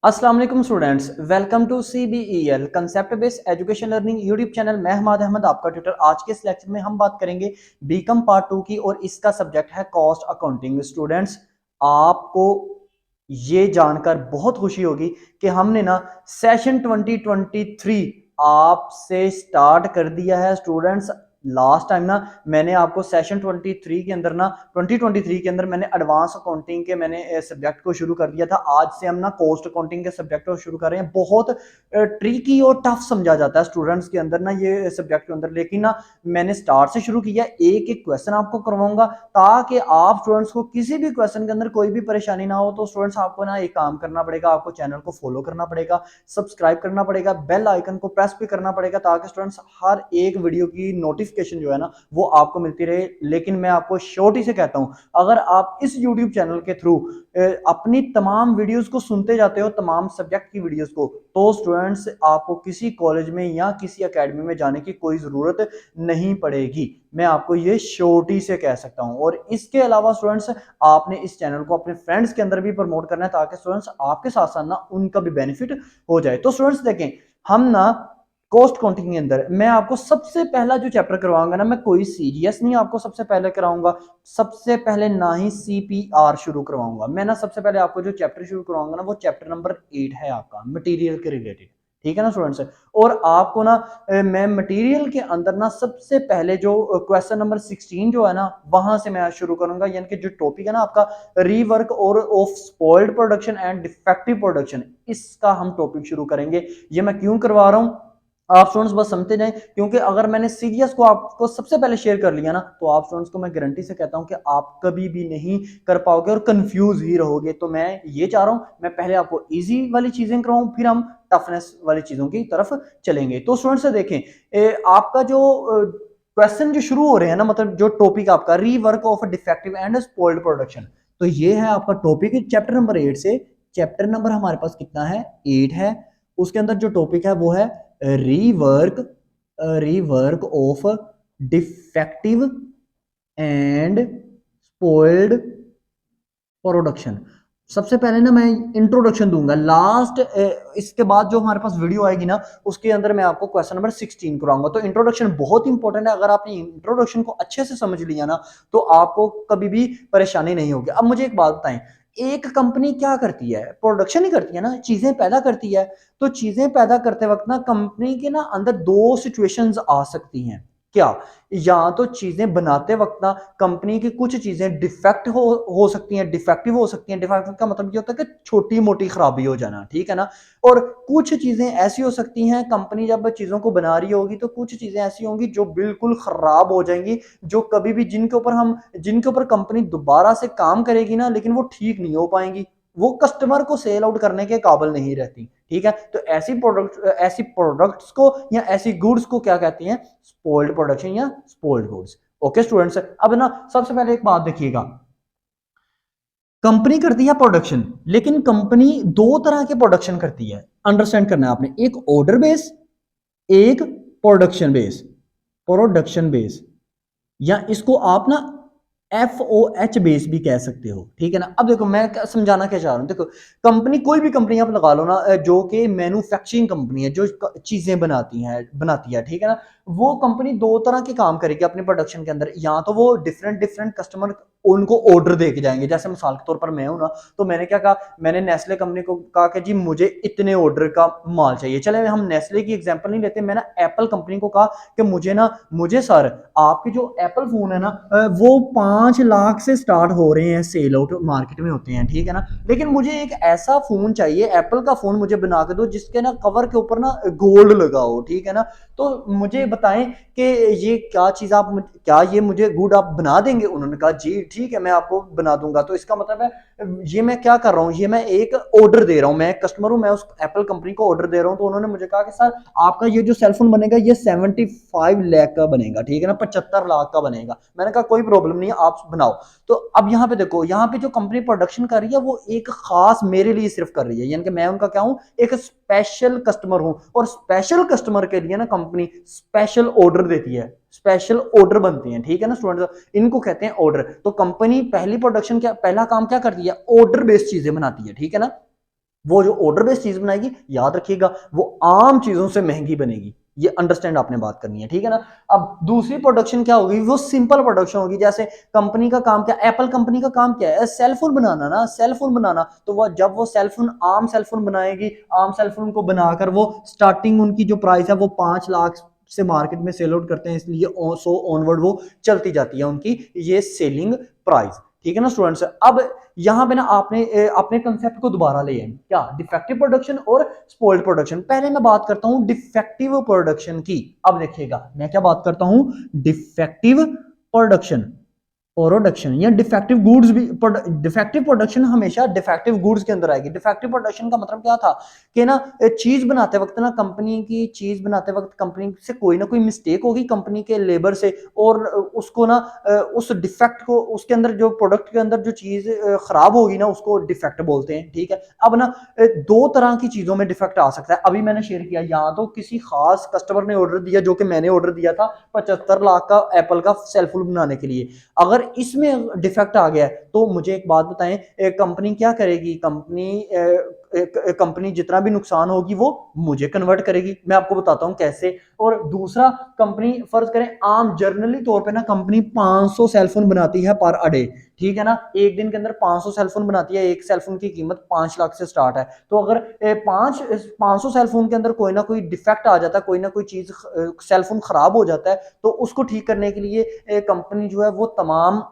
अस्सलाम वालेकुम students, welcome to CBEL concept based education learning YouTube channel. मैं हमाद अहमद आपका ट्यूटर। आज के इस लेक्चर में हम बात करेंगे बीकॉम पार्ट 2 की और इसका सब्जेक्ट है कॉस्ट अकाउंटिंग। स्टूडेंट्स, आपको ये जानकर बहुत खुशी होगी कि हमने ना सेशन 2023 आपसे स्टार्ट कर दिया है। स्टूडेंट्स, लास्ट टाइम ना मैंने आपको सेशन 23 के अंदर ना 2023 के अंदर मैंने एडवांस अकाउंटिंग के मैंने सब्जेक्ट को शुरू कर दिया था। आज से हम ना कॉस्ट अकाउंटिंग के सब्जेक्ट को शुरू कर रहे हैं। बहुत ट्रिकी और टफ समझा जाता है स्टूडेंट्स के अंदर ना ये सब्जेक्ट के अंदर, लेकिन ना मैंने स्टार्ट से शुरू किया। एक एक क्वेश्चन आपको करवाऊंगा ताकि आप स्टूडेंट्स को किसी भी क्वेश्चन के अंदर कोई भी परेशानी ना हो। तो स्टूडेंट्स, आपको ना एक काम करना पड़ेगा, आपको चैनल को फॉलो करना पड़ेगा, सब्सक्राइब करना पड़ेगा, बेल आइकन को प्रेस भी करना पड़ेगा ताकि स्टूडेंट्स हर एक वीडियो की नोटिफिकेशन जो है ना वो आपको मिलती रहे। लेकिन मैं आपको श्योरिटी से कहता हूं, अगर आप इस यूट्यूब चैनल के थ्रू अपनी तमाम वीडियोस को सुनते जाते हो, तमाम सब्जेक्ट की वीडियोस को, तो स्टूडेंट्स आपको किसी कॉलेज में या किसी एकेडमी में जाने की कोई जरूरत नहीं पड़ेगी। मैं आपको ये श्योरिटी से कह सकता हूं। और इसके अलावा स्टूडेंट्स, आपने इस चैनल को अपने फ्रेंड्स के अंदर भी प्रमोट करना है ताकि स्टूडेंट्स आपके साथ साथ ना उनका भी बेनिफिट हो जाए। तो स्टूडेंट्स देखें, हम ना कॉस्ट काउंटिंग के अंदर मैं आपको सबसे पहला जो चैप्टर करवाऊंगा ना, मैं कोई सीरियस नहीं आपको सबसे पहले कराऊंगा। सबसे पहले ना ही CPR शुरू करवाऊंगा मैं ना, सबसे पहले आपको जो चैप्टर शुरू करवाऊंगा ना वो चैप्टर नंबर 8 है आपका मटेरियल के रिलेटेड। ठीक है ना स्टूडेंट्स? और आपको ना मैं मटेरियल के अंदर ना सबसे पहले जो क्वेश्चन नंबर 16 जो है ना वहां से मैं शुरू करूंगा। यानी कि जो टॉपिक है ना आपका रीवर्क और of spoiled production and defective production, इसका हम टॉपिक शुरू करेंगे। ये मैं क्यों करवा रहा हूं आप स्टूडेंट्स बस समझते जाएं, क्योंकि अगर मैंने सीरियस को आपको सबसे पहले शेयर कर लिया ना तो आप स्टूडेंट्स को मैं गारंटी से कहता हूं कि आप कभी भी नहीं कर पाओगे और कंफ्यूज ही रहोगे। तो मैं ये चाह रहा हूं, मैं पहले आपको इजी वाली चीजें कराऊं, फिर हम टफनेस वाली चीजों की तरफ चलेंगे। तो स्टूडेंट्स से देखें, आपका जो क्वेश्चन जो शुरू हो रहे हैं ना, मतलब जो टॉपिक आपका rework of defective and spoiled production, तो ये है आपका टॉपिक चैप्टर नंबर 8 से। चैप्टर नंबर हमारे पास कितना है? 8 है। उसके अंदर जो टॉपिक है वो है rework rework of defective and spoiled production. सबसे पहले ना मैं इंट्रोडक्शन दूंगा, लास्ट इसके बाद जो हमारे पास वीडियो आएगी ना उसके अंदर मैं आपको क्वेश्चन नंबर 16 कराऊंगा। तो इंट्रोडक्शन बहुत इंपॉर्टेंट है। अगर आपने इंट्रोडक्शन को अच्छे से समझ लिया ना तो आपको कभी भी परेशानी नहीं होगी। अब मुझे एक बात बताएं, एक कंपनी क्या करती है? प्रोडक्शन ही करती है ना, चीजें पैदा करती है। तो चीजें पैदा करते वक्त ना कंपनी के ना अंदर दो सिचुएशंस आ सकती हैं। क्या? या तो चीजें बनाते वक्त ना कंपनी की कुछ चीजें डिफेक्ट हो सकती हैं, डिफेक्टिव हो सकती हैं। डिफेक्टिव का मतलब ये होता है कि छोटी मोटी खराबी हो जाना, ठीक है ना। और कुछ चीजें ऐसी हो सकती हैं, कंपनी जब चीजों को बना रही होगी तो कुछ चीजें ऐसी होंगी जो बिल्कुल खराब हो जाएंगी, जो कभी भी जिनके ऊपर कंपनी दोबारा से काम करेगी ना लेकिन वो ठीक नहीं हो पाएंगी, वो कस्टमर को सेल आउट करने के काबिल नहीं रहती। ठीक है, तो ऐसी प्रोडक्ट्स को या ऐसी गुड्स को क्या कहते हैं? स्पॉइल्ड प्रोडक्शन या स्पॉइल्ड गुड्स। ओके स्टूडेंट्स, अब ना सबसे पहले एक बात देखिएगा, कंपनी करती है प्रोडक्शन, लेकिन कंपनी दो तरह के प्रोडक्शन करती है। अंडरस्टैंड करना है आपने, एक ऑर्डर बेस, एक प्रोडक्शन बेस, या इसको आप ना FOH बेस भी कह सकते हो। ठीक है ना। अब देखो मैं समझाना क्या चाह रहा हूं, देखो कंपनी, कोई भी कंपनी आप लगा लो ना जो कि मैन्युफैक्चरिंग कंपनी है, जो चीजें बनाती है, ठीक है ना। वो कंपनी दो तरह के काम करेगी अपने प्रोडक्शन के अंदर। या तो वो डिफरेंट डिफरेंट कस्टमर उनको ऑर्डर दे के जाएंगे। जैसे मिसाल के तौर पर मैं हूं ना, तो मैंने क्या कहा, मैंने नेस्ले कंपनी को कहा कि जी मुझे इतने ऑर्डर का माल चाहिए। चले हम नेस्ले की एग्जांपल नहीं लेते, मैं ना एप्पल कंपनी को कहा कि मुझे सर आपके जो एप्पल फोन है ना वो 5 लाख से स्टार्ट हो रहे हैं, सेल आउट मार्केट में होते हैं, ठीक है ना। लेकिन मुझे एक ऐसा फोन चाहिए, एप्पल का फोन मुझे बना के दो जिसके ना कवर के ऊपर ना गोल्ड लगा हो, ठीक है ना। तो मुझे बताएं कि ये क्या चीज क्या ये मुझे गुड आप बना देंगे? उन्होंने कहा जी ठीक है, मैं आपको बना दूंगा। तो इसका मतलब है ये मैं क्या कर रहा हूँ, ये मैं एक ऑर्डर दे रहा हूँ, मैं कस्टमर हूँ, मैं उस एप्पल कंपनी को ऑर्डर दे रहा हूँ। तो उन्होंने मुझे कहा कि सर आपका ये जो सेलफोन बनेगा ये 75 लाख का बनेगा, ठीक है ना, 75 लाख का बनेगा। मैंने कहा कोई प्रॉब्लम नहीं है, आप बनाओ। तो अब यहाँ पे देखो, यहाँ पे जो कंपनी प्रोडक्शन कर रही है वो एक खास मेरे लिए सिर्फ कर रही है, यानी कि मैं उनका क्या हूँ, एक स्पेशल कस्टमर हूँ। और स्पेशल कस्टमर के लिए ना कंपनी स्पेशल ऑर्डर देती है, स्पेशल ऑर्डर बनती हैं, ठीक है ना स्टूडेंट्स, इनको कहते हैं ऑर्डर। तो कंपनी पहला काम क्या करती है? ऑर्डर बेस्ड चीजें बनाती है, ठीक है ना। वो जो ऑर्डर बेस्ड चीज बनाएगी, याद रखिएगा, वो आम चीजों से महंगी बनेगी। ये अंडरस्टैंड आपने बात करनी है, ठीक है ना। अब दूसरी प्रोडक्शन क्या होगी, वो सिंपल प्रोडक्शन होगी। जैसे कंपनी का काम क्या, एप्पल कंपनी का काम क्या है, सेलफोन बनाना ना, सेलफोन बनाना। तो वो जब वो सेलफोन, आम सेलफोन बनाएगी, आम सेलफोन को बनाकर वो स्टार्टिंग उनकी जो प्राइस है वो 5 लाख से मार्केट में सेल आउट करते हैं, इसलिए 100 ऑनवर्ड वो चलती जाती है उनकी ये सेलिंग प्राइस, ठीक है ना स्टूडेंट्स। अब यहां पे ना आपने अपने कंसेप्ट को दोबारा ले आए, क्या, डिफेक्टिव प्रोडक्शन और स्पॉइल्ड प्रोडक्शन। पहले मैं बात करता हूं डिफेक्टिव प्रोडक्शन की। अब देखिएगा मैं क्या बात करता हूं, डिफेक्टिव प्रोडक्शन, प्रोडक्शन या डिफेक्टिव गुड्स भी। डिफेक्टिव प्रोडक्शन हमेशा डिफेक्टिव गुड्स के अंदर आएगी। डिफेक्टिव प्रोडक्शन का मतलब क्या था कि ना चीज बनाते वक्त ना, कंपनी की चीज बनाते वक्त कंपनी से कोई ना कोई मिस्टेक होगी कंपनी के लेबर से, और उसको ना उस डिफेक्ट को, उसके अंदर जो प्रोडक्ट के अंदर जो चीज खराब होगी ना, उसको डिफेक्ट बोलते हैं, ठीक है। अब ना दो तरह की चीजों में डिफेक्ट आ सकता है। अभी मैंने शेयर किया, यहाँ तो किसी खास कस्टमर ने ऑर्डर दिया, जो कि मैंने ऑर्डर दिया था 75 लाख का एप्पल का सेलफोन बनाने के लिए। अगर इसमें डिफेक्ट आ गया तो मुझे एक बात बताएं, कंपनी क्या करेगी, कंपनी जितना भी नुकसान होगी वो मुझे कन्वर्ट करेगी। मैं आपको बताता हूं कैसे। और दूसरा, कंपनी फर्ज करें आम जनरली तौर पे ना कंपनी 500 सेलफोन बनाती है पर अडे, ठीक है ना, एक दिन के अंदर 500 सेलफोन बनाती है, एक सेलफोन की कीमत 5 लाख से स्टार्ट है। तो अगर 500 सेलफोन के अंदर कोई ना कोई डिफेक्ट आ जाता है, कोई ना कोई चीज सेलफोन खराब हो जाता है, तो उसको ठीक करने के लिए कंपनी जो है वो तमाम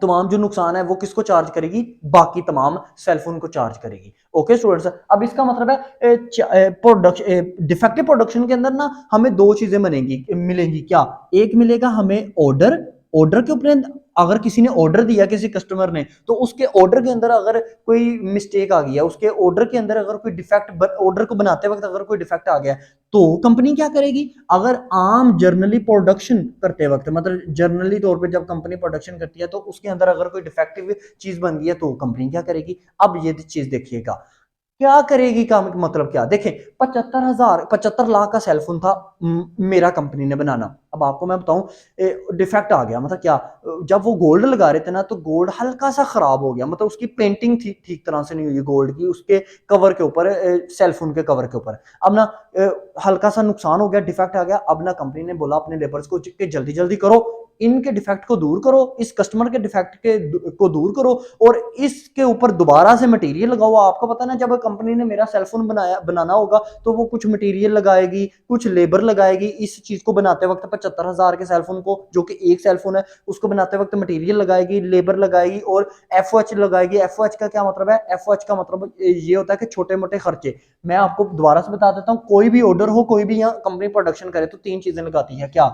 तमाम जो नुकसान है वो किसको चार्ज करेगी, बाकी तमाम सेलफोन को चार्ज करेगी। ओके स्टूडेंट्स, अब इसका मतलब है प्रोडक्शन, डिफेक्टिव प्रोडक्शन के अंदर ना हमें दो चीजें मिलेंगी। क्या, एक मिलेगा हमें ऑर्डर, ऑर्डर के ऊपर अगर किसी ने ऑर्डर दिया, किसी कस्टमर ने, तो उसके ऑर्डर के अंदर अगर कोई मिस्टेक आ गई है, उसके ऑर्डर के अंदर अगर कोई डिफेक्ट, ऑर्डर को बनाते वक्त अगर कोई डिफेक्ट आ गया, तो कंपनी क्या करेगी। अगर आम जर्नली प्रोडक्शन करते वक्त, मतलब जर्नली तौर पे जब कंपनी प्रोडक्शन करती है, तो उसके अंदर अगर कोई डिफेक्टिव चीज बन गई है, तो कंपनी क्या करेगी। अब ये चीज देखिएगा क्या करेगी का मतलब क्या, देखें 75 लाख का सेलफोन था मेरा कंपनी ने बनाना। अब आपको मैं बताऊं डिफेक्ट आ गया, मतलब क्या, जब वो गोल्ड लगा रहे थे ना, तो गोल्ड हल्का सा खराब हो गया, मतलब उसकी पेंटिंग ठीक तरह से नहीं हुई गोल्ड की, उसके कवर के ऊपर, सेलफोन के कवर के ऊपर। अब ना हल्का सा नुकसान हो गया, डिफेक्ट आ गया। अब ना कंपनी ने बोला अपने लेबर्स को कि जल्दी जल्दी करो, इनके डिफेक्ट को दूर करो, इस कस्टमर के डिफेक्ट को दूर करो, और इसके ऊपर दोबारा से मटेरियल लगाओ। आपको पता ना, जब कंपनी ने मेरा सेलफोन बनाना होगा, तो वो कुछ मटेरियल लगाएगी, कुछ लेबर लगाएगी इस चीज को बनाते वक्त। 75 हजार के सेलफोन को, जो कि एक सेलफोन है, उसको बनाते वक्त मटेरियल लगाएगी, लेबर लगाएगी और एफओएच लगाएगी। एफओएच का क्या मतलब है, एफओएच का मतलब ये होता है कि छोटे मोटे खर्चे। मैं आपको दोबारा से बता देता हूं, कोई भी ऑर्डर हो, कोई भी यहाँ कंपनी प्रोडक्शन करे, तो 3 चीजें लगाती है, क्या,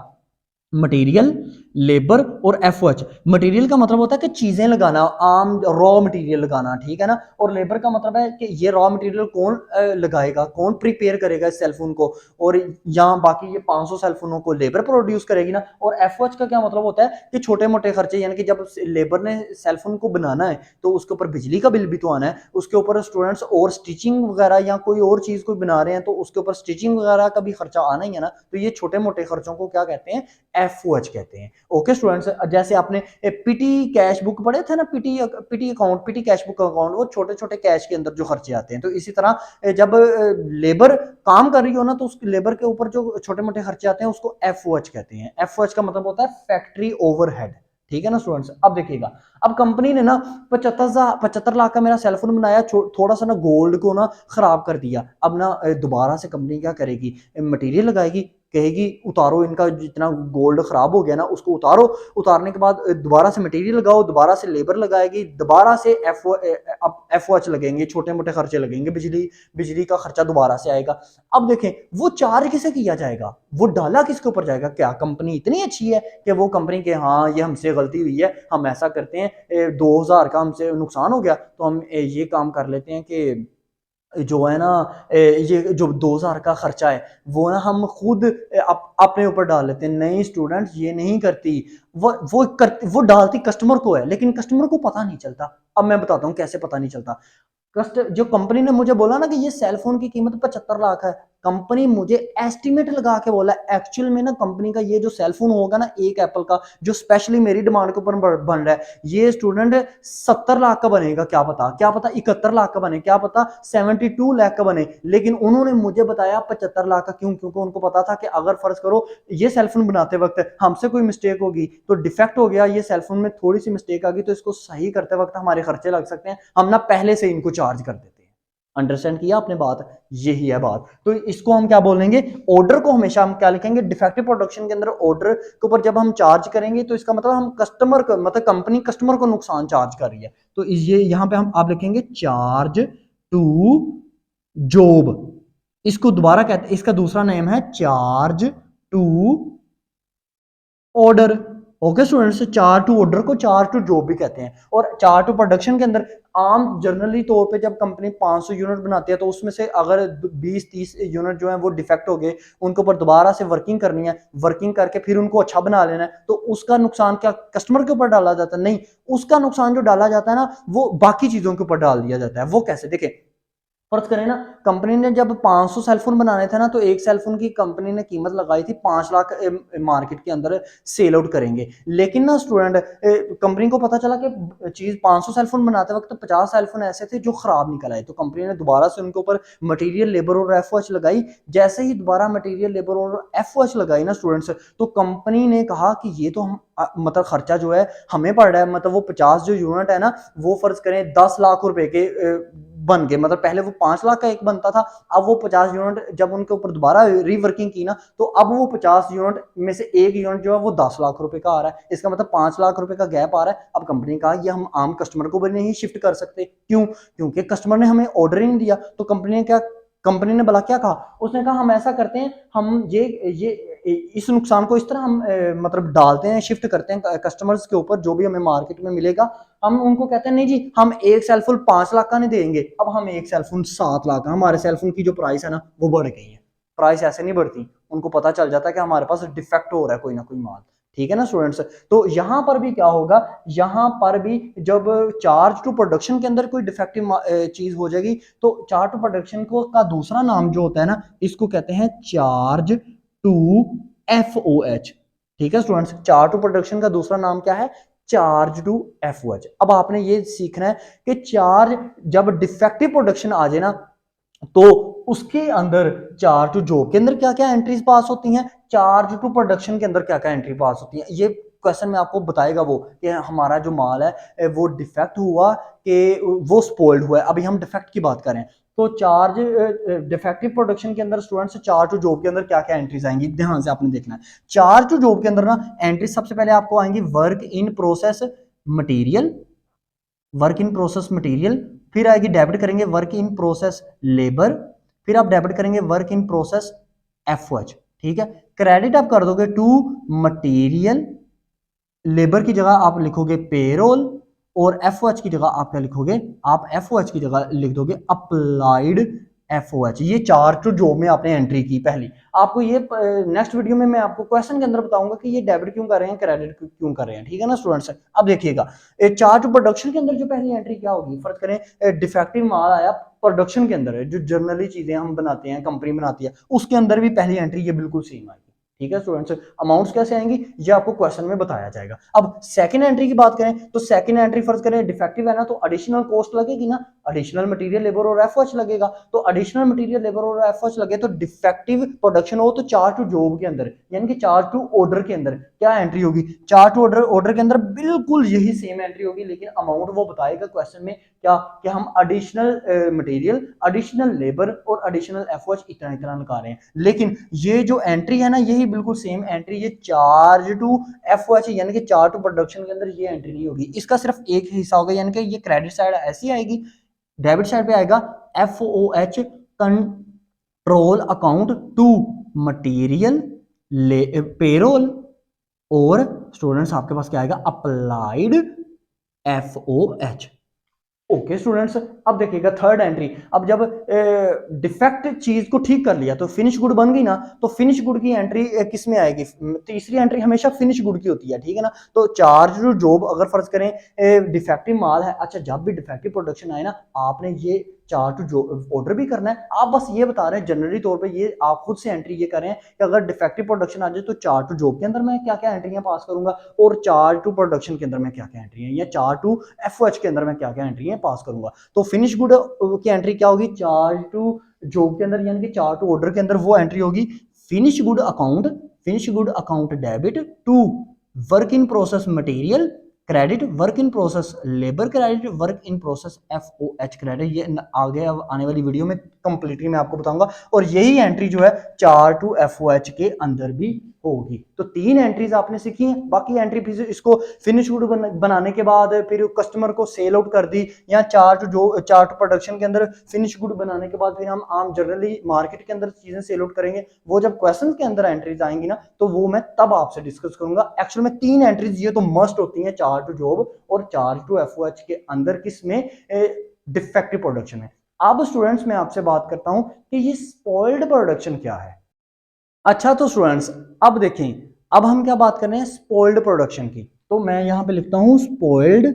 मटेरियल, लेबर और एफओएच। मटेरियल का मतलब होता है कि चीजें लगाना, आम रॉ मटेरियल लगाना, ठीक है ना। और लेबर का मतलब है कि ये रॉ मटेरियल कौन लगाएगा, कौन प्रिपेयर करेगा इस सेलफोन को, और यहाँ बाकी ये 500 सेलफोनों को लेबर प्रोड्यूस करेगी ना। और एफओएच का क्या मतलब होता है कि छोटे मोटे खर्चे, यानी कि जब लेबर ने सेलफोन को बनाना है, तो उसके ऊपर बिजली का बिल भी तो आना है, उसके ऊपर स्टूडेंट्स और स्टिचिंग वगैरह या कोई और चीज कोई बना रहे हैं, तो उसके ऊपर स्टिचिंग वगैरह का भी खर्चा आना ही है ना। तो ये छोटे मोटे खर्चों को क्या कहते हैं, एफओएच कहते हैं। ओके स्टूडेंट्स, जैसे आपने पीटी कैश बुक पढ़े थे ना, PT account, PT cash book account, वो छोटे छोटे कैश के अंदर जो खर्चे आते हैं। तो इसी तरह जब लेबर काम कर रही हो ना, तो उस लेबर के ऊपर जो छोटे मोटे खर्चे आते हैं उसको एफओएच कहते हैं। एफओएच का मतलब होता है फैक्ट्री ओवरहेड, ठीक है ना स्टूडेंट्स। अब देखिएगा, अब कंपनी ने ना 75 लाख का मेरा सेलफोन बनाया, थोड़ा सा ना गोल्ड को ना खराब कर दिया। अब ना दोबारा से कंपनी क्या करेगी, मटेरियल लगाएगी, कहेगी उतारो इनका जितना गोल्ड खराब हो गया ना, उसको उतारो। उतारने के बाद दोबारा से मटेरियल लगाओ, दोबारा से लेबर लगाएगी, दोबारा से एफओएच लगेंगे, छोटे मोटे खर्चे लगेंगे, बिजली का खर्चा दोबारा से आएगा। अब देखें वो चार्ज किसे किया जाएगा, वो डाला किसके ऊपर जाएगा। क्या कंपनी इतनी अच्छी है कि वो कंपनी के, हाँ ये हमसे गलती हुई है, हम ऐसा करते हैं, 2000 का हमसे नुकसान हो गया, तो हम ये काम कर लेते हैं कि जो है ना ये जो 2000 का खर्चा है वो ना हम खुद अपने ऊपर डाल लेते हैं। नहीं स्टूडेंट्स, ये नहीं करती, वो डालती कस्टमर को है, लेकिन कस्टमर को पता नहीं चलता। अब मैं बताता हूँ कैसे पता नहीं चलता। जो कंपनी ने मुझे बोला ना कि ये सेलफोन की कीमत 75 लाख है, कंपनी मुझे एस्टिमेट लगा के बोला, एक्चुअल में ना कंपनी का ये जो सेलफोन होगा ना एक एप्पल का, जो स्पेशली मेरी डिमांड के ऊपर बन रहा है, ये स्टूडेंट 70 लाख का बनेगा, क्या पता 71 लाख का बने, क्या पता 72 लाख का बने, लेकिन उन्होंने मुझे बताया 75 लाख का। क्यों? क्योंकि उनको पता था कि अगर फर्ज करो ये सेलफोन बनाते वक्त हमसे कोई मिस्टेक होगी, तो डिफेक्ट हो गया ये सेलफोन में, थोड़ी सी मिस्टेक आ गई, तो इसको सही करते वक्त हमारे खर्चे लग सकते हैं, हम ना पहले से इनको चार्ज कर देते हैं। अंडरस्टैंड किया आपने बात? यही है बात। तो इसको हम क्या बोलेंगे, ऑर्डर को हमेशा हम क्या लिखेंगे, डिफेक्टिव प्रोडक्शन के अंदर ऑर्डर के ऊपर जब हम चार्ज करेंगे तो इसका मतलब हम कस्टमर को, मतलब कंपनी कस्टमर को नुकसान चार्ज कर रही है, तो ये यहां पे हम आप लिखेंगे चार्ज टू जॉब। इसको दोबारा कहते हैं, इसका दूसरा नेम है charge to order. Okay students, charge to order को चार्ज टू जॉब भी कहते हैं। और चार्ज टू प्रोडक्शन के अंदर आम जनरली तौर पे जब कंपनी 500 यूनिट बनाती है तो उसमें से अगर 20-30 यूनिट जो है वो डिफेक्ट हो गए, उनके ऊपर दोबारा से वर्किंग करनी है, वर्किंग करके फिर उनको अच्छा बना लेना है, तो उसका नुकसान क्या कस्टमर के ऊपर डाला जाता है? नहीं, उसका नुकसान जो डाला जाता है ना वो बाकी चीजों के ऊपर डाल दिया जाता है। वो कैसे? देखें, फर्ज करें ना, कंपनी ने जब 500 सेलफोन बनाने थे ना, तो एक सेलफोन की कंपनी ने कीमत लगाई थी 5 लाख मार्केट के अंदर सेल आउट करेंगे। लेकिन ना स्टूडेंट, कंपनी को पता चला कि चीज 500 सेलफोन बनाते वक्त 50 सेलफोन ऐसे थे जो खराब निकल आए, तो कंपनी ने दोबारा से उनके ऊपर मटेरियल, लेबर और एफओएच लगाई। जैसे ही दोबारा मटेरियल, लेबर और एफओएच लगाई ना स्टूडेंट्स, तो कंपनी ने कहा कि ये तो हम मतलब खर्चा जो है हमें पड़ रहा है, मतलब वो 50 जो यूनिट है ना वो फर्ज करें 10 लाख रुपए के बन गए, मतलब पहले वो 5 लाख का एक बनता था, अब वो 50 यूनिट जब उनके ऊपर दोबारा रीवर्किंग की ना, तो अब वो 50 यूनिट में से एक यूनिट जो है वो 10 लाख रुपए का आ रहा है। इसका मतलब 5 लाख रुपए का गैप आ रहा है। अब कंपनी ने कहा ये हम आम कस्टमर को भी नहीं शिफ्ट कर सकते। क्यों? क्योंकि कस्टमर ने हमें ऑर्डर ही नहीं दिया। तो कंपनी ने बोला क्या कहा, उसने कहा हम ऐसा करते हैं, हम ये इस नुकसान को इस तरह हम मतलब डालते हैं, शिफ्ट करते हैं कस्टमर्स के ऊपर, जो भी हमें मार्केट में मिलेगा हम उनको कहते हैं नहीं जी हम एक सेलफोन 5 लाख का नहीं देंगे, अब हम एक सेलफोन 7 लाख का। हमारे सेलफोन की जो प्राइस है ना वो बढ़ गई है। प्राइस ऐसे नहीं बढ़ती, उनको पता चल जाता है कि हमारे पास डिफेक्ट हो रहा है कोई ना कोई माल। ठीक है ना स्टूडेंट्स? तो यहां पर भी क्या होगा, यहां पर भी जब चार्ज टू प्रोडक्शन के अंदर कोई डिफेक्टिव चीज हो जाएगी, तो चार्ज टू प्रोडक्शन को का दूसरा नाम जो होता है ना, इसको कहते हैं चार्ज टू एफओएच। ठीक है स्टूडेंट्स, चार्ज टू प्रोडक्शन का दूसरा नाम क्या है? Charge to FOH. अब आपने ये सीखना है कि चार्ज जब डिफेक्टिव प्रोडक्शन आ जाए ना, तो उसके अंदर चार्ज टू जॉब के अंदर क्या क्या एंट्रीज पास होती हैं, चार्ज टू प्रोडक्शन के अंदर क्या क्या एंट्री पास होती है, ये क्वेश्चन में आपको बताएगा वो कि हमारा जो माल है वो डिफेक्ट हुआ कि वो स्पॉइल्ड हुआ है। अभी हम डिफेक्ट की बात करें तो चार्ज डिफेक्टिव प्रोडक्शन के अंदर स्टूडेंट्स चार्ज टू जॉब के अंदर क्या क्या एंट्रीज आएंगी, ध्यान से आपने देखना है। चार्ज टू जॉब के अंदर ना एंट्री सबसे पहले आपको आएंगी work in process material, work in process material, फिर आएगी डेबिट करेंगे वर्क इन प्रोसेस लेबर, फिर आप डेबिट करेंगे वर्क इन प्रोसेस एफओएच। ठीक है, क्रेडिट आप कर दोगे टू मटेरियल, लेबर की जगह आप लिखोगे पेरोल, और एफओएच की जगह आप क्या लिखोगे, आप एफओएच की जगह लिख दोगे अप्लाइड एफओएच। ये चार्ज टू जॉब में आपने एंट्री की पहली। आपको ये नेक्स्ट वीडियो में मैं आपको क्वेश्चन के अंदर बताऊंगा कि ये डेबिट क्यों कर रहे हैं, क्रेडिट क्यों कर रहे हैं। ठीक है ना स्टूडेंट्स? अब देखिएगा चार्ज टू प्रोडक्शन के अंदर जो पहली एंट्री क्या होगी, फर्ज करें डिफेक्टिव माल आया प्रोडक्शन के अंदर है, जो जनरली चीजें हम बनाते हैं, कंपनी बनाती है, उसके अंदर भी पहली एंट्री ये बिल्कुल सेम आएगी। ठीक है स्टूडेंट्स, अमाउंट्स कैसे आएंगी ये आपको क्वेश्चन में बताया जाएगा। अब सेकंड एंट्री की बात करें तो सेकंड एंट्री फर्ज करें डिफेक्टिव है ना, तो एडिशनल कॉस्ट लगेगी ना, एडिशनल मटेरियल लेबर और एफओएच लगेगा। तो एडिशनल मटेरियल लेबर और एफओएच लगे तो डिफेक्टिव प्रोडक्शन हो तो चार्ज टू जॉब के अंदर, यानी कि चार्ज टू ऑर्डर के अंदर क्या एंट्री होगी, चार्ज टू ऑर्डर के अंदर बिल्कुल यही सेम एंट्री होगी, लेकिन अमाउंट वो बताएगा क्वेश्चन में क्या, कि हम एडिशनल मटेरियल, एडिशनल लेबर और एडिशनल एफओएच इतना इतना लगा रहे हैं। लेकिन ये जो एंट्री है ना यही बिल्कुल सेम एंट्री, ये चार्ज टू एफओएच यानी कि चार्ज टू प्रोडक्शन के अंदर ये एंट्री नहीं होगी। इसका सिर्फ एक हिस्सा होगा, यानी कि ये क्रेडिट साइड ऐसी आएगी, डेबिट साइड पे आएगा FOH control account to material payroll, और स्टूडेंट्स आपके पास क्या आएगा, अप्लाइड एफओएच। ओके स्टूडेंट्स, अब देखिएगा थर्ड एंट्री। अब जब डिफेक्ट चीज को ठीक कर लिया तो फिनिश गुड बन गई ना, तो फिनिश गुड की एंट्री किस में आएगी, तीसरी एंट्री हमेशा फिनिश गुड की होती है। ठीक है ना, तो चार्ज टू जॉब अगर फर्ज करें डिफेक्टिव माल है, अच्छा जब भी डिफेक्टिव प्रोडक्शन आए ना आपने ये चार्ज टू जॉब ऑर्डर भी करना है। आप बस ये बता रहे हैं जनरली तौर पे, ये आप खुद से एंट्री ये कर रहे हैं कि अगर डिफेक्टिव प्रोडक्शन आ जाए तो चार्ज टू जॉब के अंदर मैं क्या क्या एंट्रियां पास करूंगा, और चार्ज टू प्रोडक्शन के अंदर मैं क्या क्या एंट्री है, या चार्ज टू एफओएच के अंदर मैं क्या क्या एंट्री है पास करूंगा। तो फिनिश गुड की एंट्री क्या होगी, चार्ज टू जॉब के अंदर यानी कि चार्ज टू ऑर्डर के अंदर वो एंट्री होगी finish good account, finish good account debit to work in process material credit, work in process labour credit, work in process FOH credit. ये आगे आने वाली वीडियो में कंप्लीटली मैं आपको बताऊंगा, और यही एंट्री जो है चार टू एफओएच के अंदर भी होगी। तो 3 एंट्रीज आपने सीखी हैं। बाकी एंट्री फिर इसको फिनिश गुड बनाने के बाद फिर कस्टमर को सेल आउट कर दी, या चार्ट प्रोडक्शन के अंदर फिनिश गुड बनाने के बाद फिर हम आम जनरली मार्केट के अंदर चीजें सेल आउट करेंगे। वो जब क्वेश्चन के अंदर एंट्रीज आएंगी ना, तो वो मैं तब आपसे डिस्कस करूंगा। एक्चुअल में 3 एंट्रीज ये तो मस्ट होती हैं, चार्ट टू जॉब और चार्ट टू एफओएच के अंदर, किसमें, डिफेक्टिव प्रोडक्शन में। अब स्टूडेंट्स मैं आपसे बात करता हूं कि ये स्पॉइल्ड प्रोडक्शन क्या है। अच्छा तो स्टूडेंट्स अब देखें, अब हम क्या बात कर रहे हैं, स्पॉइल्ड प्रोडक्शन की। तो मैं यहां पे लिखता हूं स्पॉइल्ड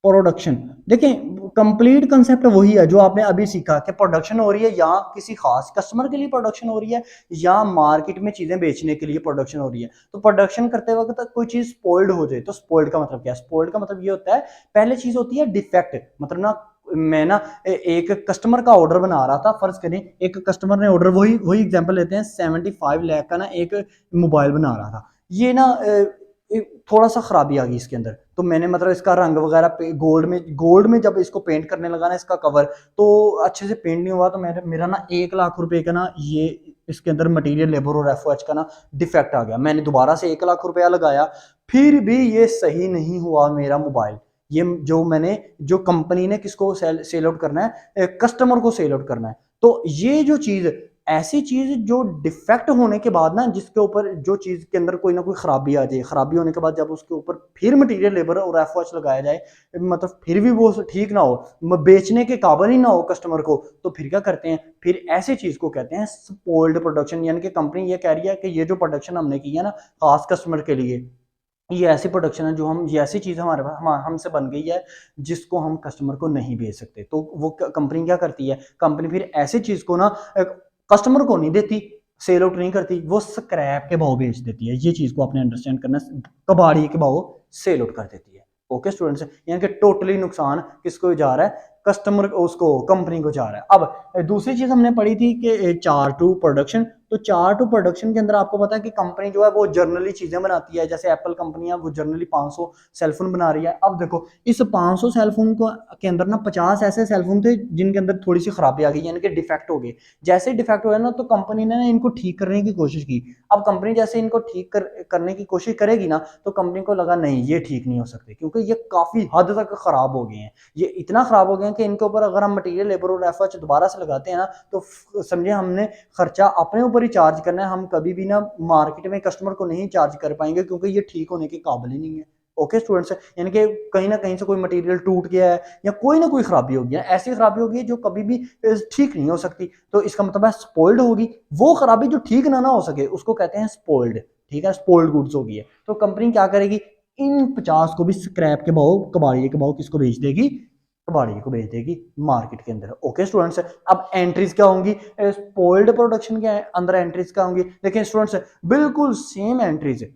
प्रोडक्शन। देखें कंप्लीट कंसेप्ट वही है जो आपने अभी सीखा कि प्रोडक्शन हो रही है या किसी खास कस्टमर के लिए प्रोडक्शन हो रही है, या मार्केट में चीजें बेचने के लिए प्रोडक्शन हो रही है। तो प्रोडक्शन करते वक्त कोई चीज स्पॉइल्ड हो जाए, तो स्पॉइल्ड का मतलब क्या है, स्पॉइल्ड का मतलब ये होता है, पहले चीज होती है डिफेक्ट। मतलब ना मैं ना एक कस्टमर का ऑर्डर बना रहा था, फर्ज करें एक कस्टमर ने ऑर्डर, वही वही एग्जांपल लेते हैं, 75 लाख का ना एक मोबाइल बना रहा था। ये ना थोड़ा सा खराबी आ गई इसके अंदर, तो मैंने मतलब इसका रंग वगैरह गोल्ड में जब इसको पेंट करने लगा ना, इसका कवर तो अच्छे से पेंट नहीं हुआ, तो मेरा ना 1 लाख रुपए का ना ये इसके अंदर मटेरियल लेबर और एफओएच का ना डिफेक्ट आ गया। मैंने दोबारा से 1 लाख रुपया लगाया, फिर भी ये सही नहीं हुआ मेरा मोबाइल। ये जो कंपनी ने किसको सेल आउट करना है, कस्टमर को सेल आउट करना है। तो ये जो चीज, ऐसी चीज जो डिफेक्ट होने के बाद ना, जिसके ऊपर जो चीज के अंदर कोई ना कोई खराबी आ जाए, खराबी होने के बाद जब उसके ऊपर फिर मटेरियल लेबर और एफओएच लगाया जाए, मतलब फिर भी वो ठीक ना हो, बेचने के काबिल ही ना हो कस्टमर को, तो फिर क्या करते हैं, फिर ऐसी चीज को कहते हैं स्पॉइल्ड प्रोडक्शन। यानी कि कंपनी ये कह रही है कि ये जो प्रोडक्शन हमने की है ना खास कस्टमर के लिए, ये ऐसी प्रोडक्शन है जो ये ऐसी चीज हमारे पास हमसे बन गई है जिसको हम कस्टमर को नहीं बेच सकते। तो वो कंपनी क्या करती है, कंपनी फिर ऐसी चीज को ना कस्टमर को नहीं देती, सेल आउट नहीं करती, वो स्क्रैप के भाव बेच देती है। ये चीज को आपने अंडरस्टैंड करना, कबाड़ी के भाव सेल आउट कर देती है। ओके स्टूडेंट्स, यानी कि टोटली नुकसान किसको जा रहा है, कस्टमर, उसको कंपनी को जा रहा है। अब दूसरी चीज हमने पढ़ी थी कि चार टू प्रोडक्शन। तो चार टू प्रोडक्शन के अंदर आपको पता है कि कंपनी जो है वो जर्नली चीजें बनाती है, जैसे एप्पल कंपनी है वो जर्नली 500 सेलफोन बना रही है। अब देखो इस 500 सेलफोन को के अंदर ना 50 ऐसे सेलफोन थे जिनके अंदर थोड़ी सी खराबी आ गई, यानी कि डिफेक्ट हो गए। जैसे डिफेक्ट हुआ ना, तो कंपनी ने इनको ठीक करने की कोशिश की। अब कंपनी जैसे इनको ठीक करने की कोशिश करेगी ना, तो कंपनी को लगा नहीं ये ठीक नहीं हो सकते, क्योंकि ये काफी हद तक खराब हो गए हैं। ये इतना खराब हो गए हैं कि इनके ऊपर अगर हम मटेरियल लेबर और एफएच दोबारा से लगाते हैं ना, तो समझे हमने खर्चा अपने ऊपर ही चार्ज करना है। हम कभी भी ना मार्केट में कस्टमर को नहीं चार्ज कर पाएंगे, क्योंकि ये ठीक होने के काबिल ही नहीं है। ओके स्टूडेंट्स, यानी कि कहीं ना कहीं से कोई मटेरियल टूट गया है या कोई ना कोई खराबी होगी, ऐसी खराबी होगी जो कभी भी ठीक नहीं हो सकती, तो इसका मतलब है स्पॉइल्ड होगी। वो खराबी जो ठीक ना हो सके उसको कहते हैं स्पॉइल्ड। ठीक है, स्पॉइल्ड गुड्स होगी है। तो कंपनी क्या करेगी, इन 50 को भी स्क्रैप के भाव, कबाड़िए के भाव किसको बेच देगी, कबाड़िए को बेच देगी मार्केट के अंदर। ओके स्टूडेंट्स, अब एंट्रीज क्या होंगी, स्पॉइल्ड प्रोडक्शन के अंदर एंट्रीज क्या होंगी। देखिए स्टूडेंट्स, बिल्कुल सेम एंट्रीज है,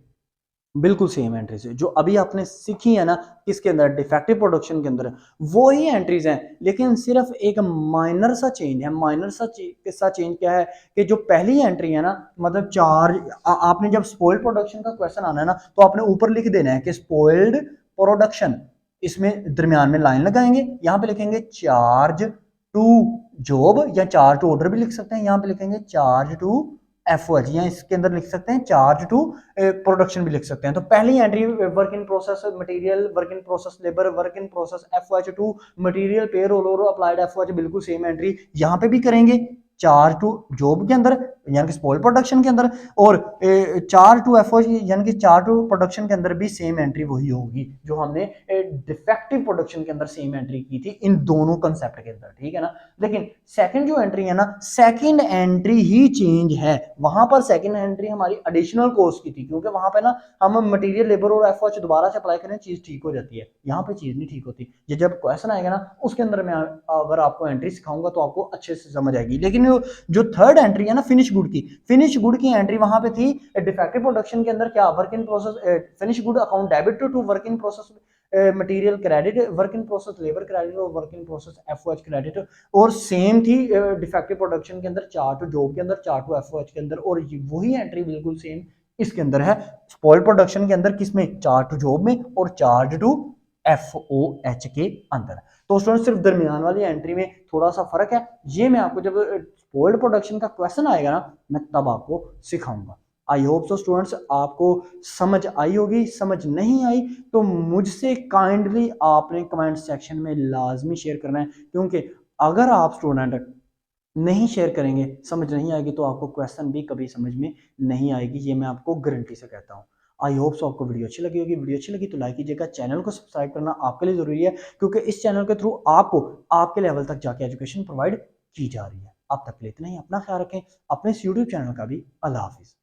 बिल्कुल सेम एंट्रीज है जो अभी आपने सीखी है ना किसके अंदर, डिफेक्टिव प्रोडक्शन के अंदर, वो ही एंट्रीज हैं। लेकिन सिर्फ एक माइनर सा चेंज है। माइनर सा चेंज क्या है कि जो पहली एंट्री है ना, मतलब चार्ज, आपने जब स्पॉइल्ड प्रोडक्शन का क्वेश्चन आना है ना, तो आपने ऊपर लिख देना है कि स्पॉइल्ड प्रोडक्शन, इसमें दरमियान में लाइन लगाएंगे, यहां पे लिखेंगे चार्ज टू जॉब, या चार्ज टू ऑर्डर भी लिख सकते हैं, यहां पे लिखेंगे चार्ज टू एफओएच, या इसके अंदर लिख सकते हैं चार्ज टू प्रोडक्शन भी लिख सकते हैं। तो पहली entry work in process material, work in process labour, work in process FOH to material payroll और अप्लाइड एफओएच, बिल्कुल सेम एंट्री यहां पे भी करेंगे। चार्ज टू जॉब के अंदर यानी कि स्पॉइल प्रोडक्शन के अंदर, और 4 टू एफ यानी कि 4 टू प्रोडक्शन के अंदर भी सेम एंट्री वही होगी जो हमने डिफेक्टिव प्रोडक्शन के अंदर सेम एंट्री की थी इन दोनों कंसेप्ट के अंदर, ठीक है ना। लेकिन सेकंड जो एंट्री है ना, सेकंड एंट्री ही चेंज है। वहां पर सेकंड एंट्री हमारी एडिशनल कॉस्ट की थी, क्योंकि वहां पे ना हम मटेरियल, लेबर और एफ दोबारा से अप्लाई करें, चीज ठीक हो जाती है। यहाँ पे चीज नहीं ठीक होती। ये जब क्वेश्चन आएगा ना, उसके अंदर मैं अगर आपको एंट्री सिखाऊंगा तो आपको अच्छे से समझ आएगी। लेकिन जो थर्ड एंट्री है ना फिनिश गुड की, फिनिश गुड की एंट्री वहां पे थी डिफेक्टिव प्रोडक्शन के अंदर, क्या work in process finish good account debit to work in process material credit, work in process labour credit और work in process FOH credit. और सेम थी डिफेक्टिव प्रोडक्शन के अंदर, चार्ट टू जॉब के अंदर, चार्ट टू एफओएच के अंदर, और वही एंट्री बिल्कुल सेम इसके अंदर है स्पॉइल प्रोडक्शन के अंदर। किसमें? चार्ट टू जॉब में और चार्ज टू एफओएच के अंदर। तो स्टूडेंट सिर्फ दरमियान वाली एंट्री में थोड़ा सा फर्क है। ये मैं आपको जब स्पॉइल्ड प्रोडक्शन का क्वेश्चन आएगा ना, मैं तब आपको सिखाऊंगा। आई होप सो स्टूडेंट्स आपको समझ आई होगी। समझ नहीं आई तो मुझसे काइंडली आपने कमेंट सेक्शन में लाजमी शेयर करना है, क्योंकि अगर आप स्टूडेंट नहीं शेयर करेंगे, समझ नहीं आएगी, तो आपको क्वेश्चन भी कभी समझ में नहीं आएगी। ये मैं आपको गारंटी से कहता हूँ। आई होप सो आपको वीडियो अच्छी लगी होगी। वीडियो अच्छी लगी तो लाइक कीजिएगा। चैनल को सब्सक्राइब करना आपके लिए जरूरी है, क्योंकि इस चैनल के थ्रू आपको आपके लेवल तक जाके एजुकेशन प्रोवाइड की जा रही है। अब तक के लिए इतना ही। अपना ख्याल रखें। अपने इस यूट्यूब चैनल का भी। अल्लाह हाफिज।